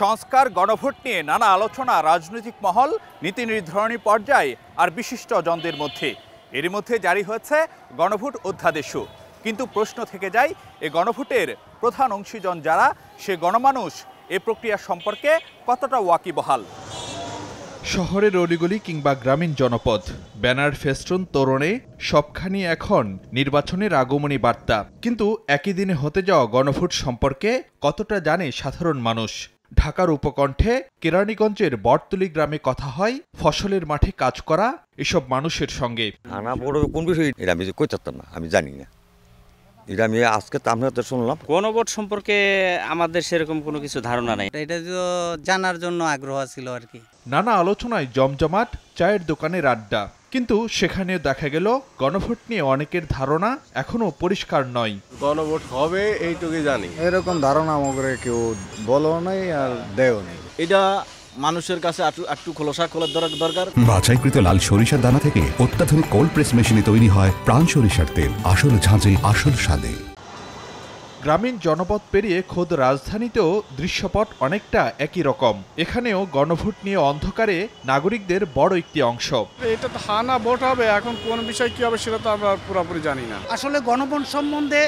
সংস্কার গণভোট নিয়ে নানা আলোচনা রাজনৈতিক মহল, নীতি নির্ধারণী পর্যায়ে আর বিশিষ্ট জনদের মধ্যে। এরই মধ্যে জারি হয়েছে গণভোট অধ্যাদেশও। কিন্তু প্রশ্ন থেকে যায়, এই গণভোটের প্রধান অংশীজন যারা, সে গণমানুষ এ প্রক্রিয়া সম্পর্কে কতটা ওয়াকিবহাল। শহরের অলিগলি কিংবা গ্রামীণ জনপদ, ব্যানার ফেস্টুন তোরণে সবখানি এখন নির্বাচনের আগমনী বার্তা। কিন্তু একই দিনে হতে যাওয়া গণভোট সম্পর্কে কতটা জানে সাধারণ মানুষ? ঢাকার উপকণ্ঠে কেরানীগঞ্জের বটতলী গ্রামে কথা হয় ফসলের মাঠে কাজ করা এসব মানুষের সঙ্গে। কোন বিষয় এটা আমি কইতাম না, আমি জানি না। এটা আমি আজকে আপনাদের শুনলাম। গণভোট সম্পর্কে আমাদের সেরকম কোনো কিছু ধারণা নাই। এটা তো জানার জন্য আগ্রহ ছিল আর কি। নানা আলোচনায় জমজমাট, চায়ের দোকানের আড্ডা। কিন্তু সেখানেও দেখা গেল গণভোট নিয়ে অনেকের ধারণা এখনো পরিষ্কার নয়। গণভোট হবে এইটুকুই জানি, এরকম ধারণা আমাকে কেউ বলো নাই আর দেও নেই। এটা মানুষের কাছে একটু খোলসা খোলার দরকার। বাছাইকৃত লাল সরিষার দানা থেকে অত্যাধুনিক কোল্ড প্রেস মেশিনে তৈরি হয় প্রাণ সরিষার তেল, আসল ঝাঁঝে আসল স্বাদে। গ্রামীণ জনপদ পেরিয়ে খোদ রাজধানীতেও দৃশ্যপট অনেকটা একই রকম। এখানেও গণভোট নিয়ে অন্ধকারে নাগরিকদের বড় একটি অংশ। এটা তো হানা ভোট হবে, এখন কোন বিষয় কি হবে সেটা তো আমরা পুরোপুরি জানি না। আসলে গণভোট সম্বন্ধে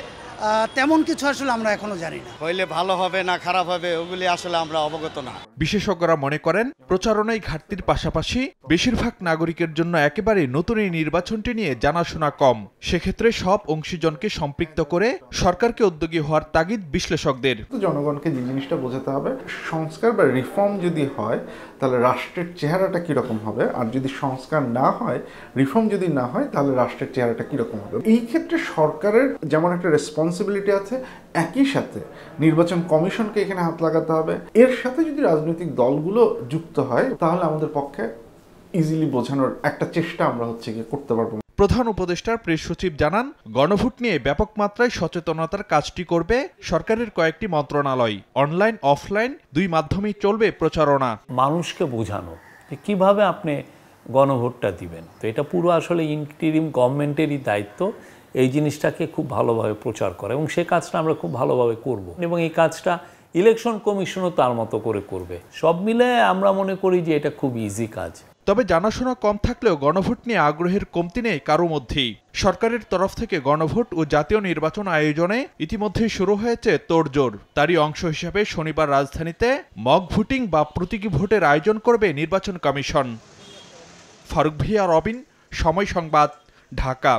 তেমন কিছু আসলে আমরা এখনো জানি না। হইলে ভালো হবে না খারাপ হবে ওগুলি আসলে আমরা অবগত না। বিশেষজ্ঞরা মনে করেন, প্রচারণায় ঘাটতির পাশাপাশি বেশিরভাগ নাগরিকের জন্য একেবারে নতুন এই নির্বাচনটি নিয়ে জানাশোনা কম। সেক্ষেত্রে সব অংশীজনকে সম্পৃক্ত করে সরকারকে উদ্যোগী হওয়ার তাগিদ বিশ্লেষকদের। জনগণকে যে জিনিসটা বোঝাতে হবে, সংস্কার বা রিফর্ম যদি হয় তাহলে রাষ্ট্রের চেহারাটা কিরকম হবে, আর যদি সংস্কার না হয়, রিফর্ম যদি না হয়, তাহলে রাষ্ট্রের চেহারাটা কিরকম হবে। এই ক্ষেত্রে সরকারের যেমন একটা রেসপন্সিবিলিটি আছে, একই সাথে নির্বাচন কমিশনকে এখানে হাত লাগাতে হবে। এর সাথে যদি রাজনৈতিক দলগুলো যুক্ত হয়, তাহলে আমাদের পক্ষে ইজিলি বোঝানোর একটা চেষ্টা আমরা করতে পারবো। প্রধান উপদেষ্টার প্রেস সচিব জানান, গণভোট নিয়ে ব্যাপক মাত্রায় সচেতনতার কাজটি করবে সরকারের কয়েকটি মন্ত্রণালয়। অনলাইন অফলাইন দুই মাধ্যমেই চলবে প্রচারণা। মানুষকে বোঝানো যে কিভাবে আপনি গণভোটটা দিবেন। তো এটা পুরো আসলে ইন্টিরিম গভর্নমেন্টেরই দায়িত্ব এই জিনিসটাকে খুব ভালোভাবে প্রচার করা, এবং সে কাজটা আমরা খুব ভালোভাবে করব, এবং এই কাজটা ইলেকশন কমিশনও তার মতো করে করবে। সব মিলে আমরা মনে করি যে এটা খুব ইজি কাজ। তবে জানাশোনা কম থাকলেও গণভোট নিয়ে আগ্রহের কমতি নেই কারো মধ্যেই। সরকারের তরফ থেকে গণভোট ও জাতীয় নির্বাচন আয়োজনে ইতিমধ্যেই শুরু হয়েছে তোড়জোড়। তারই অংশ হিসেবে শনিবার রাজধানীতে মক ভোটিং বা প্রতীকী ভোটের আয়োজন করবে নির্বাচন কমিশন। ফারুক ভিয়া, রবিন, সময় সংবাদ, ঢাকা।